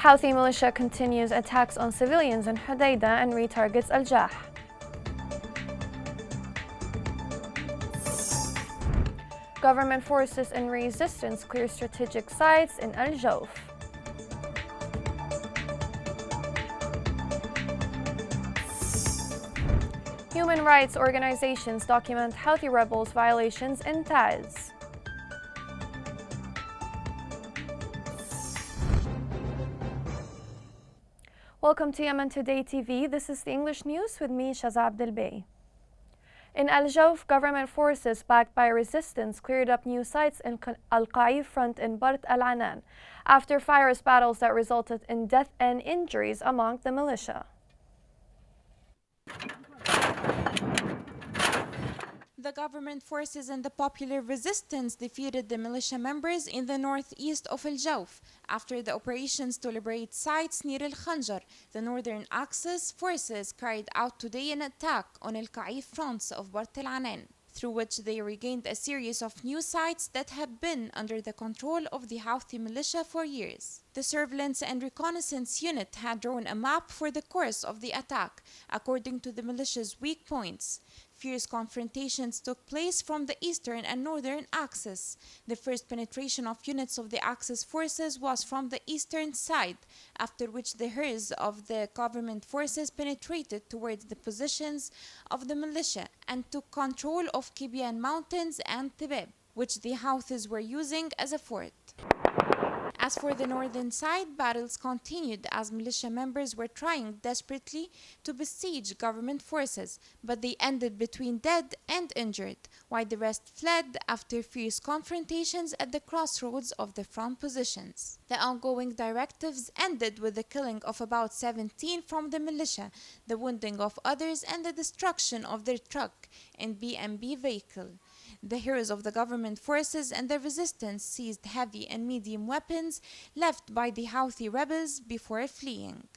Houthi militia continues attacks on civilians in Hodeidah and retargets Al-Jah. Government forces in resistance clear strategic sites in Al-Jawf. Human rights organizations document Houthi rebels' violations in Taiz. Welcome to Yemen Today TV. This is the English news with me, Shaza Abdelbey. In Al-Jawf, government forces backed by resistance cleared up new sites in Al-Qaif front in Bart al-Anan after fierce battles that resulted in death and injuries among the militia. The government forces and the popular resistance defeated the militia members in the northeast of Al-Jawf after the operations to liberate sites near Al-Khanjar. The northern Axis forces carried out today an attack on Al-Qaif fronts of Bart al-Anan, through which they regained a series of new sites that had been under the control of the Houthi militia for years. The surveillance and reconnaissance unit had drawn a map for the course of the attack, according to the militia's weak points. Fierce confrontations took place from the eastern and northern axis. The first penetration of units of the Axis forces was from the eastern side, after which the herds of the government forces penetrated towards the positions of the militia and took control of Kibian Mountains and Tibeb, which the Houthis were using as a fort. As for the northern side, battles continued as militia members were trying desperately to besiege government forces, but they ended between dead and injured, while the rest fled after fierce confrontations at the crossroads of the front positions. The ongoing directives ended with the killing of about 17 from the militia, the wounding of others, and the destruction of their truck and BMB vehicle. The heroes of the government forces and the resistance seized heavy and medium weapons left by the Houthi rebels before fleeing.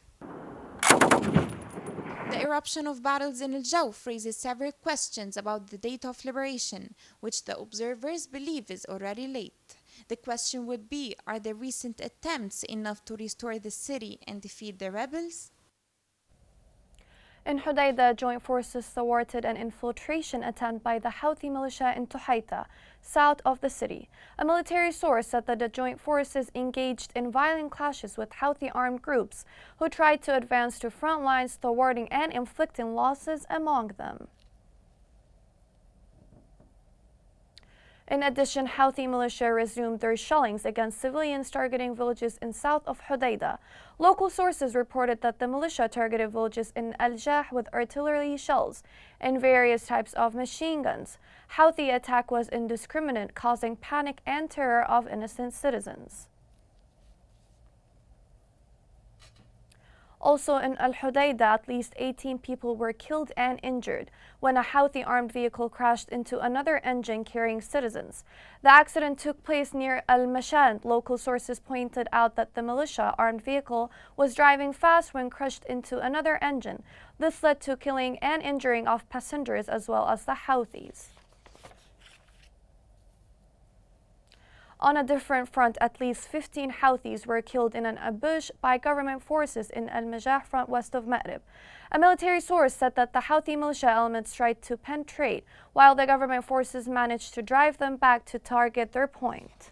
The eruption of battles in Al-Jawf raises several questions about the date of liberation, which the observers believe is already late. The question would be, are the recent attempts enough to restore the city and defeat the rebels? In Hodeidah, joint forces thwarted an infiltration attempt by the Houthi militia in Tuhaita, south of the city. A military source said that the joint forces engaged in violent clashes with Houthi armed groups who tried to advance to front lines, thwarting and inflicting losses among them. In addition, Houthi militia resumed their shellings against civilians targeting villages in south of Hodeidah. Local sources reported that the militia targeted villages in Al-Jah with artillery shells and various types of machine guns. Houthi attack was indiscriminate, causing panic and terror of innocent citizens. Also in Al-Hodeidah, at least 18 people were killed and injured when a Houthi armed vehicle crashed into another engine carrying citizens. The accident took place near Al-Mashand. Local sources pointed out that the militia armed vehicle was driving fast when crashed into another engine. This led to killing and injuring of passengers as well as the Houthis. On a different front, at least 15 Houthis were killed in an ambush by government forces in Al-Majah front west of Ma'rib. A military source said that the Houthi militia elements tried to penetrate, while the government forces managed to drive them back to target their point.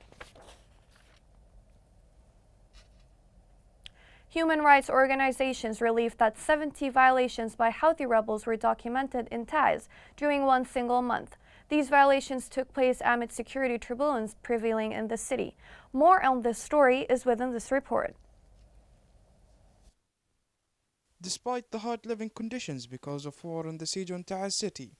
Human rights organizations relieved that 70 violations by Houthi rebels were documented in Taiz during one single month. These violations took place amid security turbulence prevailing in the city. More on this story is within this report. Despite the hard living conditions because of war and the siege on Taiz city,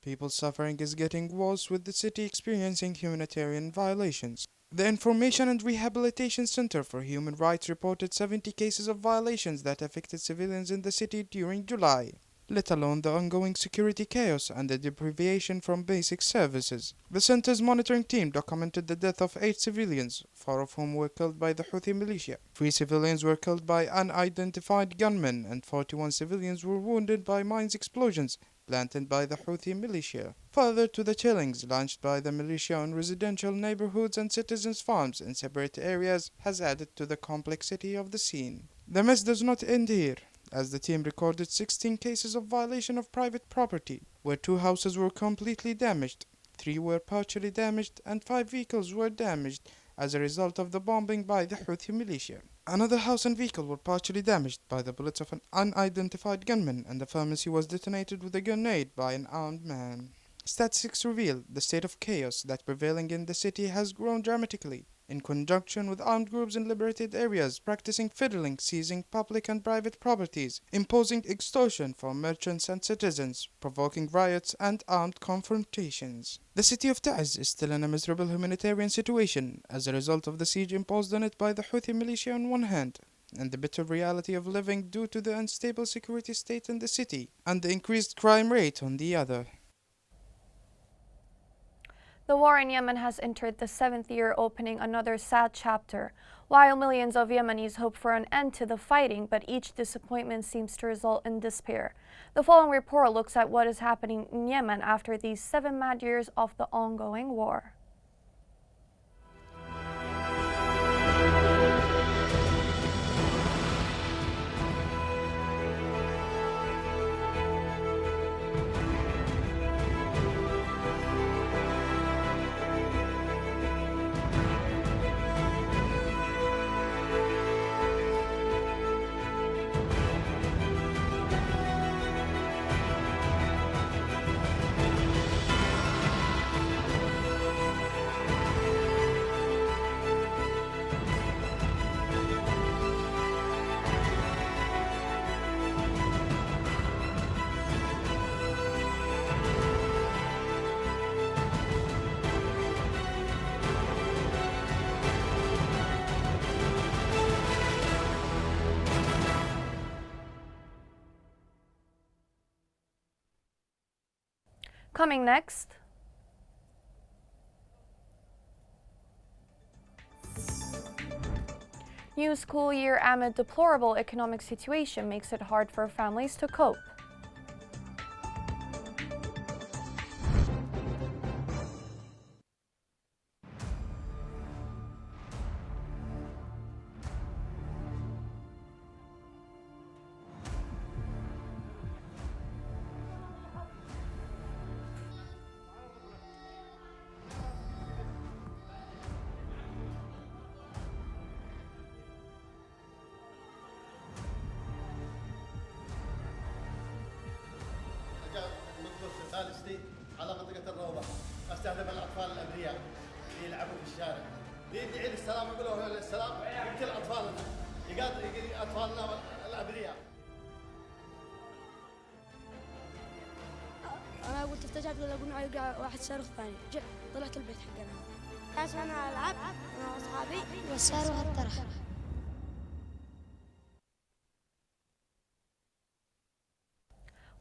people's suffering is getting worse, with the city experiencing humanitarian violations. The Information and Rehabilitation Center for Human Rights reported 70 cases of violations that affected civilians in the city during July. let alone the ongoing security chaos and the deprivation from basic services. The center's monitoring team documented the death of 8 civilians, 4 of whom were killed by the Houthi militia. 3 civilians were killed by unidentified gunmen, and 41 civilians were wounded by mines explosions planted by the Houthi militia. Further to the killings launched by the militia on residential neighborhoods and citizens' farms in separate areas has added to the complexity of the scene. The mess does not end here, as the team recorded 16 cases of violation of private property, where 2 houses were completely damaged, 3 were partially damaged, and 5 vehicles were damaged as a result of the bombing by the Houthi militia. Another house and vehicle were partially damaged by the bullets of an unidentified gunman, and the pharmacy was detonated with a grenade by an armed man. Statistics reveal the state of chaos that prevailing in the city has grown dramatically, in conjunction with armed groups in liberated areas practicing fiddling, seizing public and private properties, imposing extortion from merchants and citizens, provoking riots and armed confrontations. The city of Taiz is still in a miserable humanitarian situation as a result of the siege imposed on it by the Houthi militia on one hand, and the bitter reality of living due to the unstable security state in the city and the increased crime rate on the other. The war in Yemen has entered the 7th year, opening another sad chapter. While millions of Yemenis hope for an end to the fighting, but each disappointment seems to result in despair. The following report looks at what is happening in Yemen after these 7 mad years of the ongoing war. Coming next, new school year amid deplorable economic situation makes it hard for families to cope. ثالثتي على منطقة الروضة، استهدف الأطفال الأبرياء اللي يلعبوا في الشارع، يدعي للسلام يقولوا للسلام يقتل أطفالنا، يقاتل أطفالنا الأبرياء. أنا قلت افتجعت ولا قلنا يقع واحد صاروخ ثاني، طلعت البيت حقنا. جالس أنا ألعب أنا وأصحابي والصاروخ انطرح.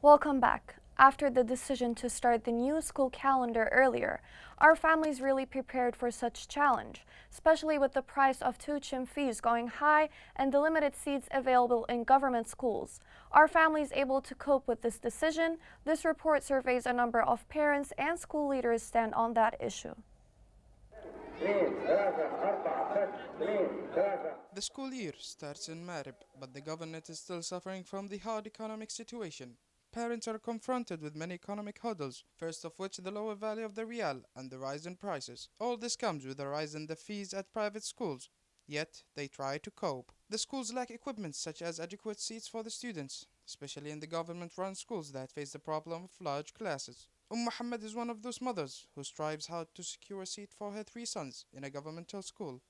Welcome back. After the decision to start the new school calendar earlier, are families really prepared for such challenge, especially with the price of tuition fees going high and the limited seats available in government schools? Are families able to cope with this decision? This report surveys a number of parents and school leaders stand on that issue. The school year starts in Marib, but the government is still suffering from the hard economic situation. Parents are confronted with many economic hurdles, first of which the lower value of the rial and the rise in prices. All this comes with a rise in the fees at private schools, yet they try to cope. The schools lack equipment such as adequate seats for the students, especially in the government-run schools that face the problem of large classes. Muhammad is one of those mothers who strives hard to secure a seat for her 3 sons in a governmental school,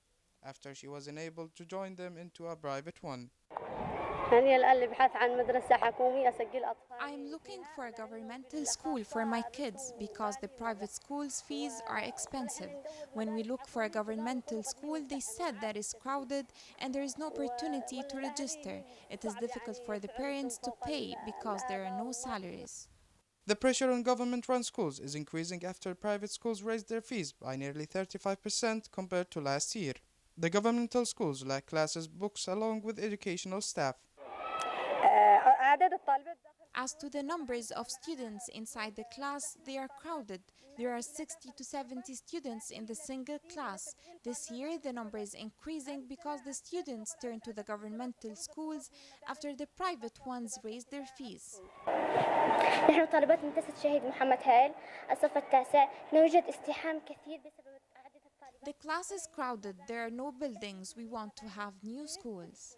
after she was enabled to join them into a private one. أنا الآن ببحث عن مدرسة حكومية أسجل أطفالي. I'm looking for a governmental school for my kids because the private schools' fees are expensive. When we look for a governmental school, they said that it's crowded and there is no opportunity to register. It is difficult for the parents to pay because there are no salaries. The pressure on government-run schools is increasing after private schools raised their fees by nearly 35% compared to last year. The governmental schools lack classes, books, along with educational staff. As to the numbers of students inside the class, they are crowded. There are 60 to 70 students in the single class. This year, the number is increasing because the students turn to the governmental schools after the private ones raised their fees. نحن طالبات مدرسة شهيد محمد هايل الصف التاسع نوجد ازدحام كثير بسبب عدد الطالبات. The class is crowded. There are no buildings. We want to have new schools.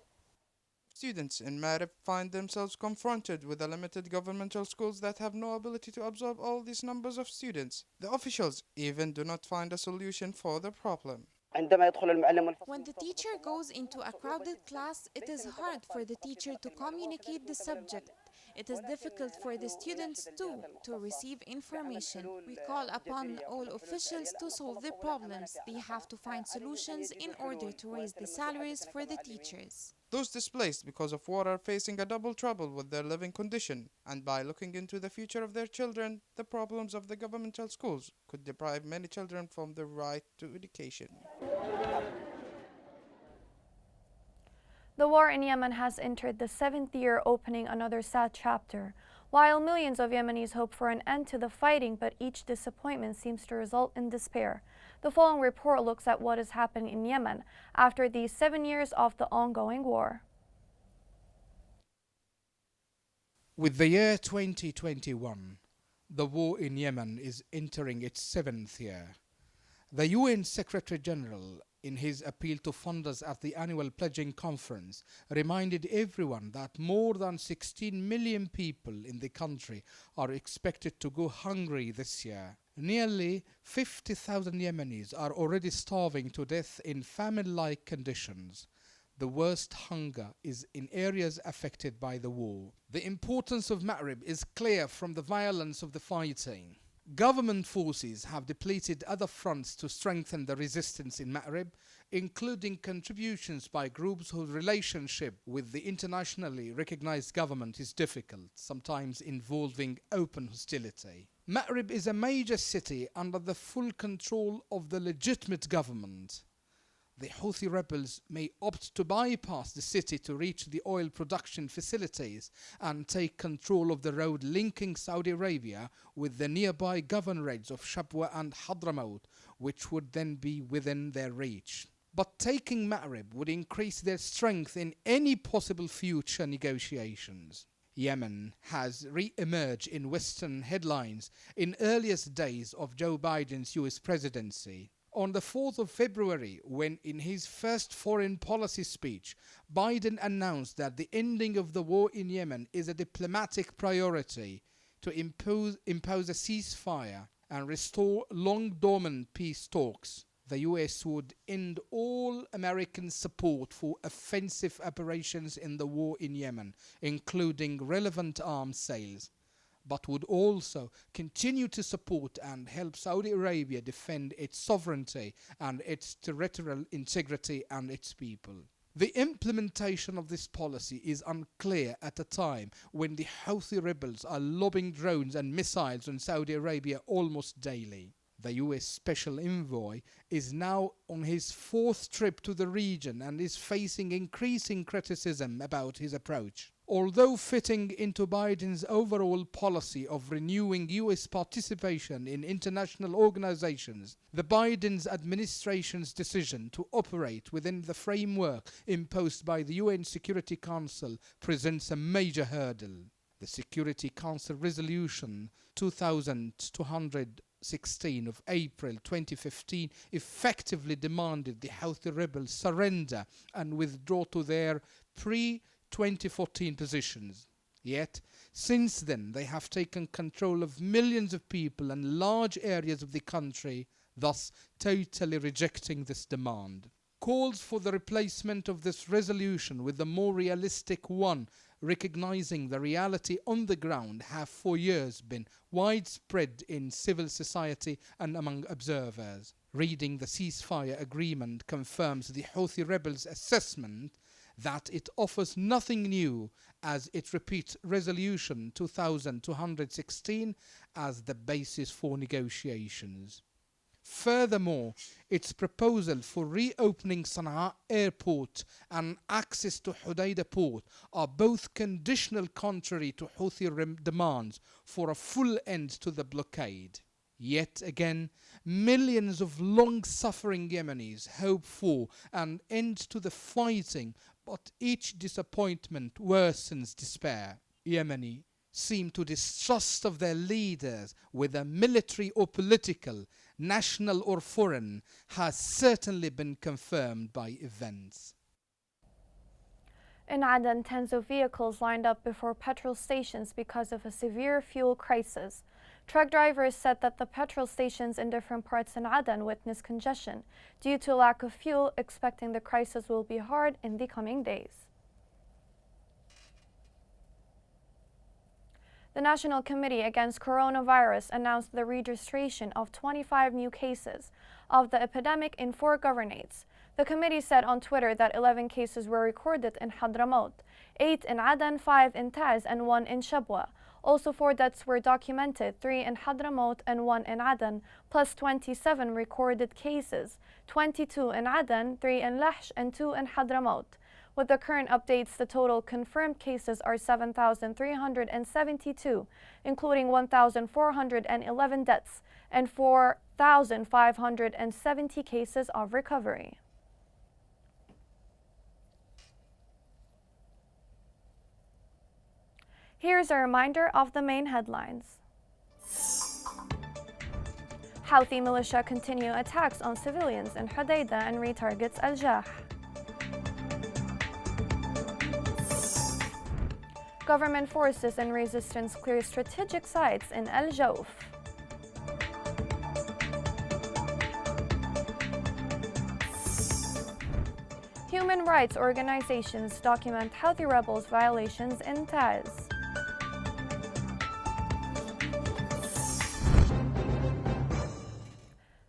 Students in Marib find themselves confronted with the limited governmental schools that have no ability to absorb all these numbers of students. The officials even do not find a solution for the problem. When the teacher goes into a crowded class, it is hard for the teacher to communicate the subject. It is difficult for the students too to receive information. We call upon all officials to solve the problems. They have to find solutions in order to raise the salaries for the teachers. Those displaced because of war are facing a double trouble with their living condition, and by looking into the future of their children, the problems of the governmental schools could deprive many children from the right to education. The war in Yemen has entered the 7th year, opening another sad chapter. While millions of Yemenis hope for an end to the fighting, but each disappointment seems to result in despair. The following report looks at what is happening in Yemen after these 7 years of the ongoing war. With the year 2021, the war in Yemen is entering its 7th year. The UN Secretary General, in his appeal to funders at the annual pledging conference, reminded everyone that more than 16 million people in the country are expected to go hungry this year. Nearly 50,000 Yemenis are already starving to death in famine-like conditions. The worst hunger is in areas affected by the war. The importance of Ma'rib is clear from the violence of the fighting. Government forces have depleted other fronts to strengthen the resistance in Ma'rib, including contributions by groups whose relationship with the internationally recognized government is difficult, sometimes involving open hostility. Ma'rib is a major city under the full control of the legitimate government. The Houthi rebels may opt to bypass the city to reach the oil production facilities and take control of the road linking Saudi Arabia with the nearby governorates of Shabwa and Hadramaut, which would then be within their reach. But taking Ma'rib would increase their strength in any possible future negotiations. Yemen has re-emerged in Western headlines in earliest days of Joe Biden's US presidency. On the 4th of February, when in his first foreign policy speech, Biden announced that the ending of the war in Yemen is a diplomatic priority to impose a ceasefire and restore long-dormant peace talks. The US would end all American support for offensive operations in the war in Yemen, including relevant arms sales, but would also continue to support and help Saudi Arabia defend its sovereignty and its territorial integrity and its people. The implementation of this policy is unclear at a time when the Houthi rebels are lobbing drones and missiles on Saudi Arabia almost daily. The US Special Envoy is now on his 4th trip to the region and is facing increasing criticism about his approach. Although fitting into Biden's overall policy of renewing US participation in international organizations, the Biden's administration's decision to operate within the framework imposed by the UN Security Council presents a major hurdle. The Security Council Resolution 2216 of April 2015 effectively demanded the Houthi rebels surrender and withdraw to their pre-2014 positions. Yet, since then, they have taken control of millions of people and large areas of the country, thus totally rejecting this demand. calls for the replacement of this resolution with a more realistic one, recognizing the reality on the ground have for years been widespread in civil society and among observers. Reading the ceasefire agreement confirms the Houthi rebels' assessment that it offers nothing new, as it repeats Resolution 2216 as the basis for negotiations. Furthermore, its proposal for reopening Sana'a airport and access to Hodeidah port are both conditional, contrary to Houthi demands for a full end to the blockade. Yet again, millions of long-suffering Yemenis hope for an end to the fighting, but each disappointment worsens despair. Yemeni seem to distrust of their leaders, whether military or political, national or foreign, has certainly been confirmed by events. In Aden, tens of vehicles lined up before petrol stations because of a severe fuel crisis. Truck drivers said that the petrol stations in different parts in Aden witnessed congestion due to lack of fuel, expecting the crisis will be hard in the coming days. The National Committee Against Coronavirus announced the registration of 25 new cases of the epidemic in 4 governorates. The committee said on Twitter that 11 cases were recorded in Hadramaut, 8 in Aden, 5 in Taz, and 1 in Shabwa. Also 4 deaths were documented, 3 in Hadramaut and 1 in Aden, plus 27 recorded cases, 22 in Aden, 3 in Lahj, and 2 in Hadramaut. With the current updates, the total confirmed cases are 7,372, including 1,411 deaths and 4,570 cases of recovery. Here's a reminder of the main headlines. Houthi militia continue attacks on civilians in Hodeidah and retargets Al-Jah. Government forces and resistance clear strategic sites in Al-Jawf. Human rights organizations document Houthi rebels' violations in Taz.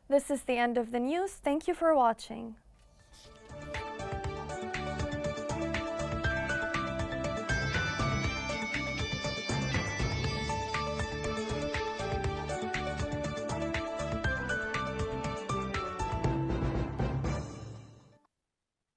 This is the end of the news. Thank you for watching.